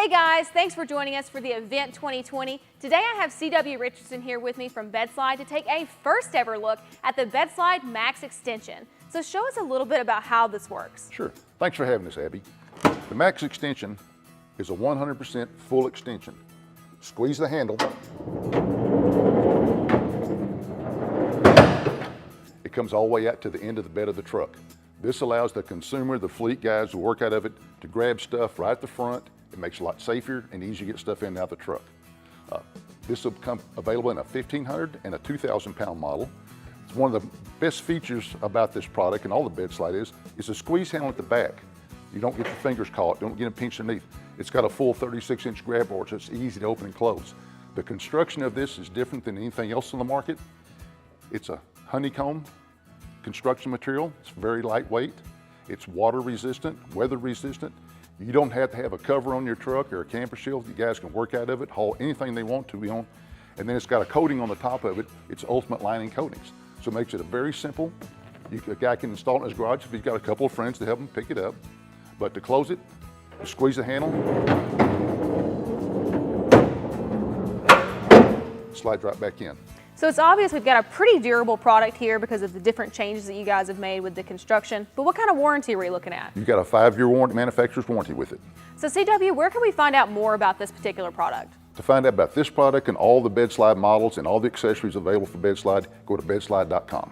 Hey guys, thanks for joining us for the event 2020. Today I have C.W. Richardson here with me from BEDSLIDE to take a first ever look at the BEDSLIDE Max extension. So show us a little bit about how this works. Sure. Thanks for having us, Abby. The Max extension is a 100% full extension. Squeeze the handle. It comes all the way out to the end of the bed of the truck. This allows the consumer, the fleet guys who work out of it, to grab stuff right at the front. It makes it a lot safer and easier to get stuff in and out of the truck. This will come available in a 1,500 and a 2,000 pound model. It's one of the best features about this product and all the BEDSLIDE is the squeeze handle at the back. You don't get your fingers caught, don't get them pinched underneath. It's got a full 36-inch grab bar, so it's easy to open and close. The construction of this is different than anything else on the market. It's a honeycomb construction material. It's very lightweight. It's water resistant, weather resistant. You don't have to have a cover on your truck or a camper shield. You guys can work out of it, haul anything they want to be on. And then it's got a coating on the top of it. It's ultimate lining coatings. So it makes it a very simple. A guy can install it in his garage if he's got a couple of friends to help him pick it up. But to close it, you squeeze the handle, slide right back in. So it's obvious we've got a pretty durable product here because of the different changes that you guys have made with the construction. But what kind of warranty are we looking at? You've got a 5-year warranty, manufacturer's warranty with it. So CW, where can we find out more about this particular product? To find out about this product and all the BEDSLIDE models and all the accessories available for BEDSLIDE, go to bedslide.com.